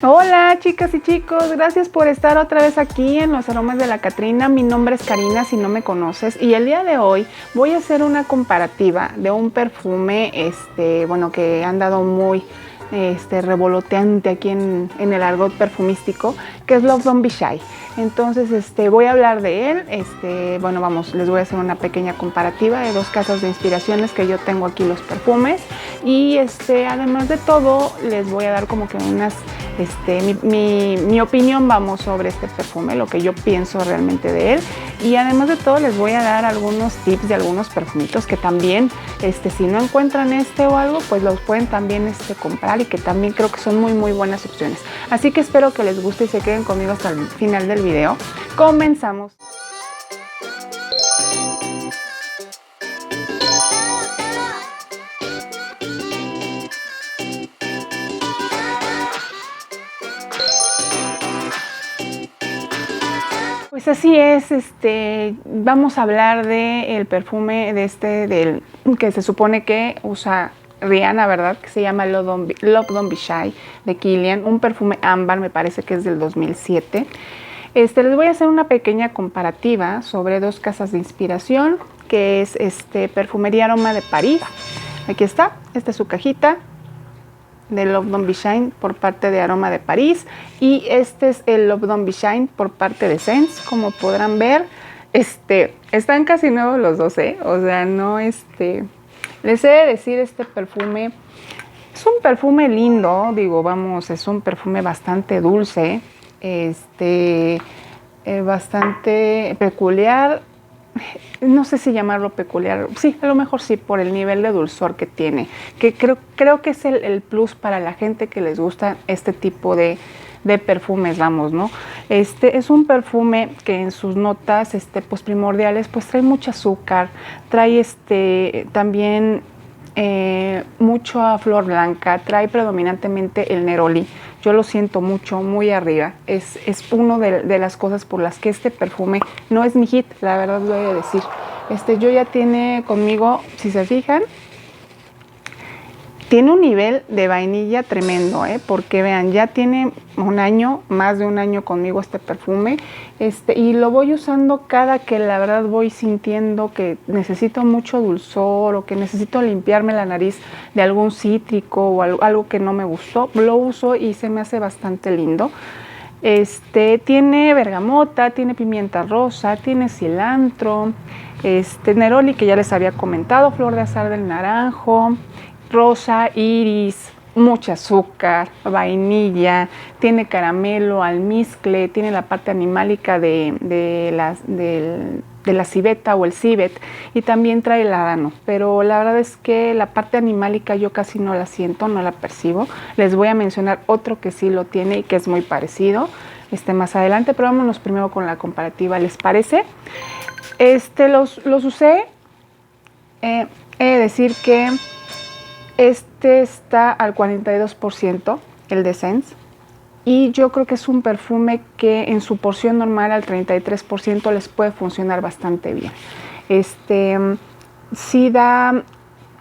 Hola chicas y chicos, gracias por estar otra vez aquí en Los Aromas de la Catrina. Mi nombre es Karina, si no me conoces, y el día de hoy voy a hacer una comparativa de un perfume que han dado muy revoloteante aquí en el argot perfumístico, que es Love Don't Be Shy. Entonces voy a hablar de él. Les voy a hacer una pequeña comparativa de dos casas de inspiraciones que yo tengo aquí los perfumes, y además de todo les voy a dar como que unas mi opinión, vamos, sobre este perfume, lo que yo pienso realmente de él. Y además de todo les voy a dar algunos tips de algunos perfumitos que también, si no encuentran o algo, pues los pueden también comprar, y que también creo que son muy buenas opciones. Así que espero que les guste y se queden conmigo hasta el final del video. Comenzamos. Pues así es, vamos a hablar del perfume del que se supone que usa Rihanna, ¿verdad? Que se llama Love Don't Be Shy de Kilian, un perfume ámbar, me parece que es del 2007. Les voy a hacer una pequeña comparativa sobre dos casas de inspiración, que es Perfumería Aroma de París. Aquí está, esta es su cajita de Love Don't Be Shy por parte de Aroma de París, y este es el Love Don't Be Shy por parte de Sense. Como podrán ver, están casi nuevos los dos, o sea, no, les he de decir, este perfume es un perfume lindo, digo, vamos, es un perfume bastante dulce, bastante peculiar. No sé si llamarlo peculiar, sí, a lo mejor sí, por el nivel de dulzor que tiene, que creo que es el plus para la gente que les gusta este tipo de perfumes, vamos, ¿no? Es un perfume que en sus notas pues primordiales pues trae mucho azúcar, trae también mucho a flor blanca, trae predominantemente el neroli. Yo lo siento mucho, muy arriba. Es una de las cosas por las que este perfume no es mi hit, la verdad voy a decir. Yo ya tiene conmigo, si se fijan, tiene un nivel de vainilla tremendo, porque vean, ya tiene un año, más de un año conmigo este perfume, y lo voy usando cada que la verdad voy sintiendo que necesito mucho dulzor, o que necesito limpiarme la nariz de algún cítrico o algo que no me gustó. Lo uso y se me hace bastante lindo. Tiene bergamota, tiene pimienta rosa, tiene cilantro, neroli, que ya les había comentado, flor de azahar del naranjo, rosa, iris, mucho azúcar, vainilla, tiene caramelo, almizcle, tiene la parte animálica de la civeta o el civet, y también trae el aránimo, pero la verdad es que la parte animálica yo casi no la siento, no la percibo. Les voy a mencionar otro que sí lo tiene y que es muy parecido más adelante, pero vámonos primero con la comparativa, ¿les parece? Los usé, he de decir que está al 42%, el de Sense, y yo creo que es un perfume que en su porción normal al 33% les puede funcionar bastante bien. Sí da,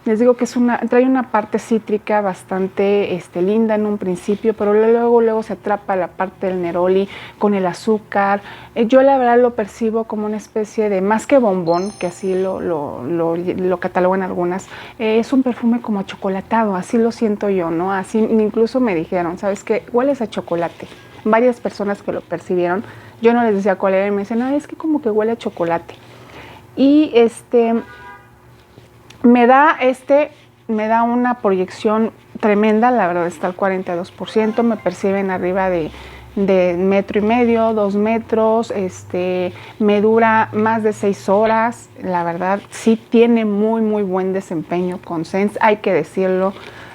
les digo que trae una parte cítrica bastante linda en un principio, pero luego se atrapa la parte del neroli con el azúcar. Yo la verdad lo percibo como una especie de, más que bombón, que así lo catalogan algunas, es un perfume como achocolatado, así lo siento yo, ¿no? Así incluso me dijeron, ¿sabes qué? Hueles a chocolate. Varias personas que lo percibieron, yo no les decía cuál era, y me decían, es que como que huele a chocolate. Y me da una proyección tremenda, la verdad está al 42%, me perciben arriba de 1,5 metros, 2 metros, me dura más de 6 horas, la verdad sí tiene muy buen desempeño con Sense, hay que decirlo,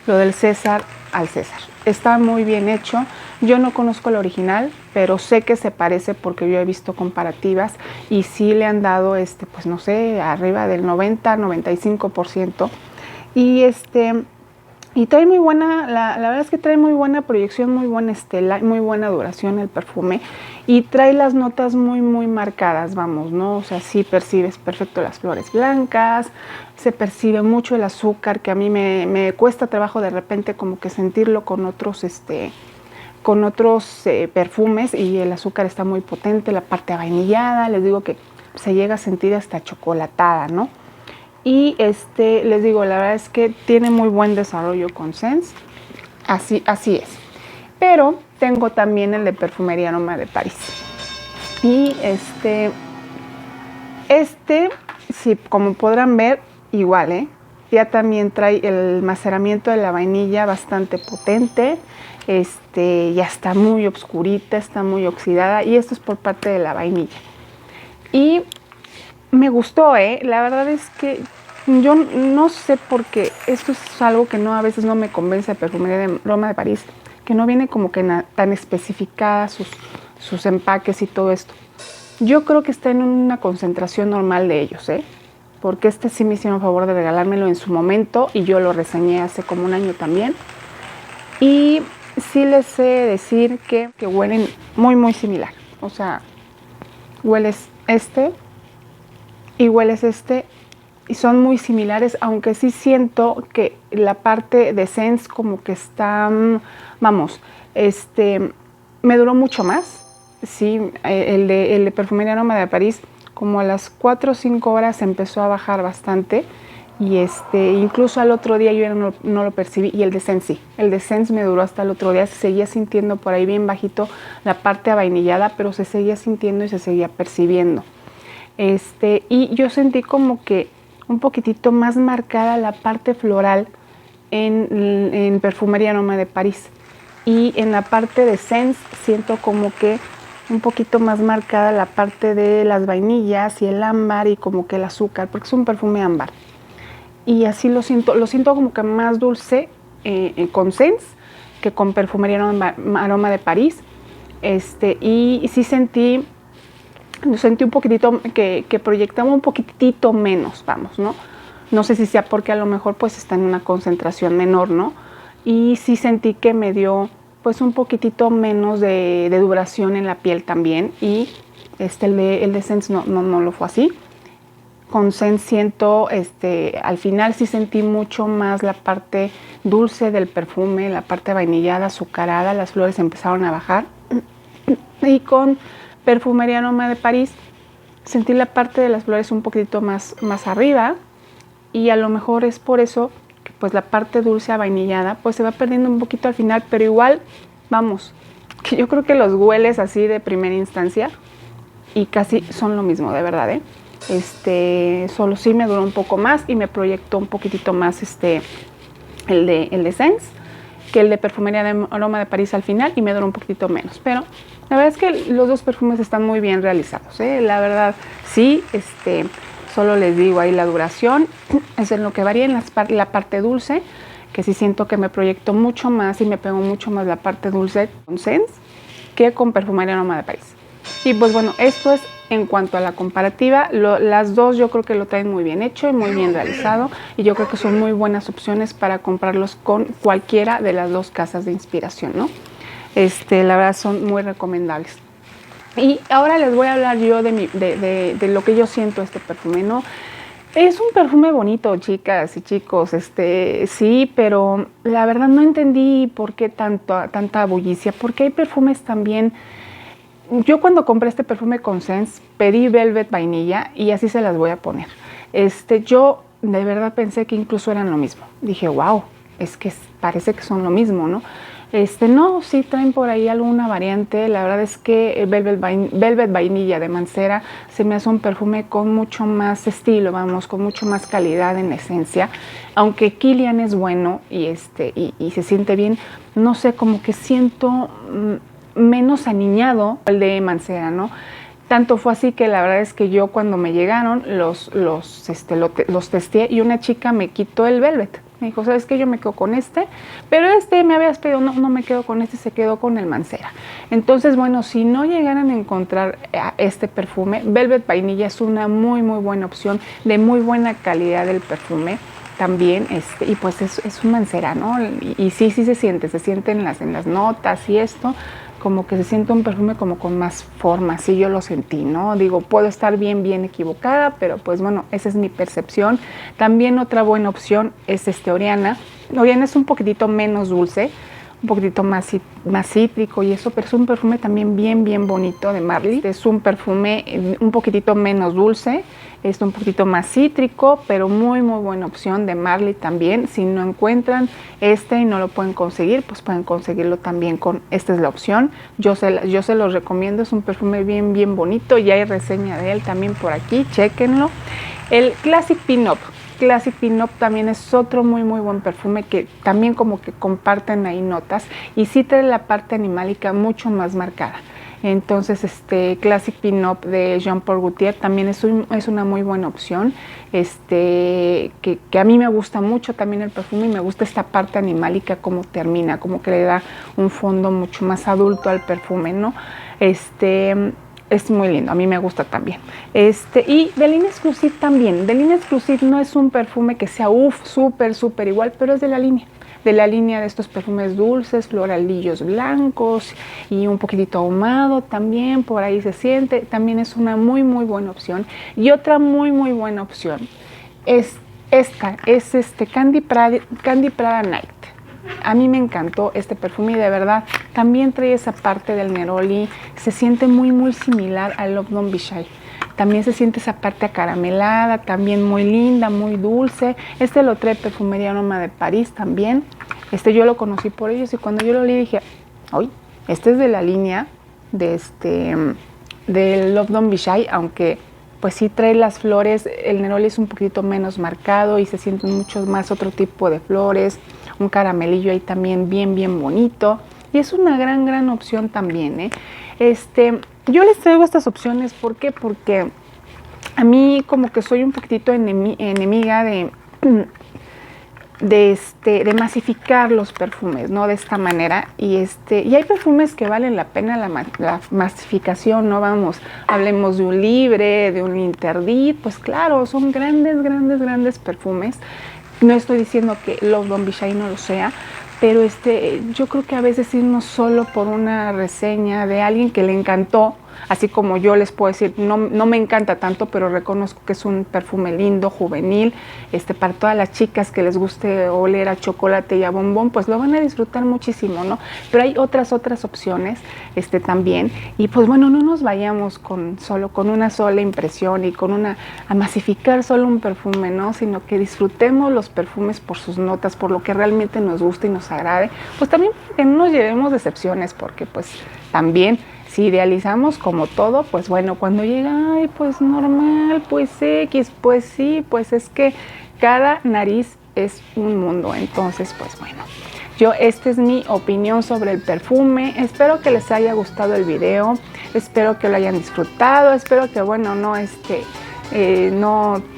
lo del César al César. Está muy bien hecho. Yo no conozco el original, pero sé que se parece porque yo he visto comparativas y sí le han dado, pues no sé, arriba del 90-95%. Y trae muy buena, la verdad es que trae muy buena proyección, muy buena estela, muy buena duración el perfume, y trae las notas muy marcadas, vamos, ¿no? O sea, sí percibes perfecto las flores blancas, se percibe mucho el azúcar, que a mí me cuesta trabajo de repente como que sentirlo con otros con otros perfumes y el azúcar está muy potente, la parte vainillada, les digo que se llega a sentir hasta chocolatada, ¿no? Y les digo, la verdad es que tiene muy buen desarrollo con Sense, así es. Pero tengo también el de Perfumería Aroma de París. Y sí, como podrán ver, igual, ya también trae el maceramiento de la vainilla bastante potente. Ya está muy oscurita, está muy oxidada y esto es por parte de la vainilla. Y me gustó, la verdad es que yo no sé por qué, esto es algo que a veces no me convence de Perfumería de Aroma de París, que no viene como que tan especificada sus empaques y todo esto. Yo creo que está en una concentración normal de ellos, porque sí me hicieron favor de regalármelo en su momento y yo lo reseñé hace como un año también. Y sí les sé decir que huelen muy, muy similar. O sea, hueles y hueles y son muy similares, aunque sí siento que la parte de Sense como que está, vamos, me duró mucho más. Sí, el de Perfumería Aroma de París, como a las 4 o 5 horas empezó a bajar bastante. Y incluso al otro día yo ya no lo percibí. Y el de Sense sí, el de Sense me duró hasta el otro día. Se seguía sintiendo por ahí bien bajito la parte avainillada, pero se seguía sintiendo y se seguía percibiendo. Y yo sentí como que un poquitito más marcada la parte floral en Perfumería Aroma de París. Y en la parte de Sense siento como que un poquito más marcada la parte de las vainillas y el ámbar y como que el azúcar, porque es un perfume ámbar. Y así lo siento como que más dulce con Sense que con Perfumería Aroma de París. Y sí sentí un poquitito que proyectaba un poquitito menos, vamos, ¿no? No sé si sea porque a lo mejor pues está en una concentración menor, ¿no? Y sí sentí que me dio pues un poquitito menos de duración en la piel también. Y el de Sense no lo fue así. Con Sense siento, al final sí sentí mucho más la parte dulce del perfume, la parte vainillada, azucarada, las flores empezaron a bajar. Y con Perfumería Aroma de París sentí la parte de las flores un poquito más arriba, y a lo mejor es por eso que pues la parte dulce avainillada pues se va perdiendo un poquito al final, pero igual, vamos, que yo creo que los hueles así de primera instancia y casi son lo mismo, de verdad, solo sí me duró un poco más y me proyectó un poquitito más el de Sense que el de Perfumería de Aroma de París al final, y me duró un poquitito menos, pero la verdad es que los dos perfumes están muy bien realizados, la verdad sí. Solo les digo ahí la duración es en lo que varía en la parte dulce, que sí siento que me proyectó mucho más y me pegó mucho más la parte dulce con Sense que con Perfumería Aroma de París. Y pues bueno, esto es en cuanto a la comparativa. Las dos yo creo que lo traen muy bien hecho y muy bien realizado, y yo creo que son muy buenas opciones para comprarlos con cualquiera de las dos casas de inspiración, ¿no? La verdad son muy recomendables. Y ahora les voy a hablar yo de lo que yo siento este perfume, ¿no? Es un perfume bonito, chicas y chicos, sí, pero la verdad no entendí por qué tanta bullicia, porque hay perfumes también. Yo cuando compré este perfume con Sense pedí Velvet Vainilla y así se las voy a poner. Yo de verdad pensé que incluso eran lo mismo. Dije, wow, es que parece que son lo mismo, ¿no? No, sí traen por ahí alguna variante. La verdad es que Velvet Vainilla de Mancera se me hace un perfume con mucho más estilo, vamos, con mucho más calidad en esencia. Aunque Kilian es bueno y se siente bien, no sé, como que siento menos aniñado el de Mancera, ¿no? Tanto fue así que la verdad es que yo cuando me llegaron los testé, y una chica me quitó el Velvet. Me dijo, ¿sabes qué? Yo me quedo con pero me habías pedido, no me quedo con se quedó con el Mancera. Entonces, bueno, si no llegaran a encontrar este perfume, Velvet Vainilla es una muy, muy buena opción, de muy buena calidad del perfume también, y pues es un Mancera, ¿no? Y sí se siente en las notas y esto, como que se siente un perfume como con más forma, así yo lo sentí, ¿no? Digo, puedo estar bien equivocada, pero pues bueno, esa es mi percepción. También otra buena opción es Oriana. Oriana es un poquitito menos dulce, un poquitito más cítrico y eso, pero es un perfume también bien bonito de Marley. Es un perfume un poquitito menos dulce, es un poquitito más cítrico, pero muy buena opción de Marley también. Si no encuentran este y no lo pueden conseguir, pues pueden conseguirlo también con, esta es la opción. Yo se los recomiendo, es un perfume bien bonito, ya hay reseña de él también por aquí, chéquenlo. El Classic Pin-Up. Classic Pin-Up también es otro muy buen perfume que también como que comparten ahí notas y sí trae la parte animálica mucho más marcada. Entonces Classic Pin-Up de Jean Paul Gaultier también es una muy buena opción, que a mí me gusta mucho también el perfume y me gusta esta parte animálica como termina, como que le da un fondo mucho más adulto al perfume, ¿no? Es muy lindo, a mí me gusta también. Y de Línea Exclusive también. De Línea Exclusive no es un perfume que sea súper igual, pero es de la línea de estos perfumes dulces, floralillos blancos y un poquitito ahumado también, por ahí se siente. También es una muy buena opción. Y otra muy buena opción es esta, es Candy Prada Night. A mí me encantó este perfume y de verdad también trae esa parte del neroli, se siente muy similar al Love Don't Be Shy. También se siente esa parte acaramelada, también muy linda, muy dulce. Lo trae Perfumería Noma de París también. Yo lo conocí por ellos y cuando yo lo leí dije, ¡ay! Este es de la línea de Love Don't Be Shy, aunque pues sí trae las flores, el neroli es un poquito menos marcado y se sienten mucho más otro tipo de flores, un caramelillo ahí también bien bonito y es una gran opción también, yo les traigo estas opciones, ¿por qué? Porque a mí como que soy un poquitito enemiga de masificar los perfumes, ¿no? De esta manera y hay perfumes que valen la pena la masificación, ¿no? Hablemos de un Libre, de un Interdit, pues claro, son grandes perfumes. No estoy diciendo que Love Don't Be Shy no lo sea, pero yo creo que a veces irnos solo por una reseña de alguien que le encantó, así como yo les puedo decir, no me encanta tanto, pero reconozco que es un perfume lindo, juvenil, para todas las chicas que les guste oler a chocolate y a bombón, pues lo van a disfrutar muchísimo, ¿no? Pero hay otras opciones, también, y pues bueno, no nos vayamos con una sola impresión y a masificar solo un perfume, ¿no? Sino que disfrutemos los perfumes por sus notas, por lo que realmente nos gusta y nos agrade, pues también que no nos llevemos decepciones, porque pues también si idealizamos como todo, pues bueno, cuando llega, ay, pues normal, pues X, pues sí, pues es que cada nariz es un mundo. Entonces, pues bueno, esta es mi opinión sobre el perfume. Espero que les haya gustado el video, espero que lo hayan disfrutado, espero que, bueno, no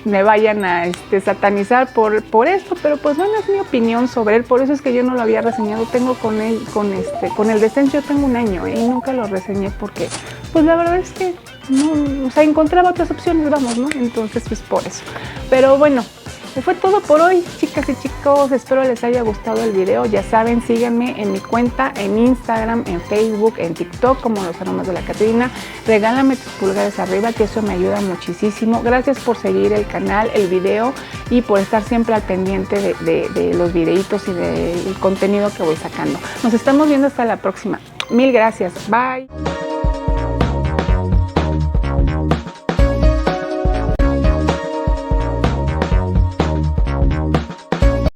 me vayan a satanizar por esto, pero pues bueno, es mi opinión sobre él, por eso es que yo no lo había reseñado. Tengo con el Descent, yo tengo un año y nunca lo reseñé porque pues la verdad es que no, encontraba otras opciones, vamos, ¿no? Entonces pues por eso, pero bueno, fue todo por hoy, chicas y chicos. Espero les haya gustado el video. Ya saben, síganme en mi cuenta, en Instagram, en Facebook, en TikTok, como Los Aromas de la Catrina. Regálame tus pulgares arriba, que eso me ayuda muchísimo. Gracias por seguir el canal, el video y por estar siempre al pendiente de los videitos y del contenido que voy sacando. Nos estamos viendo hasta la próxima. Mil gracias. Bye.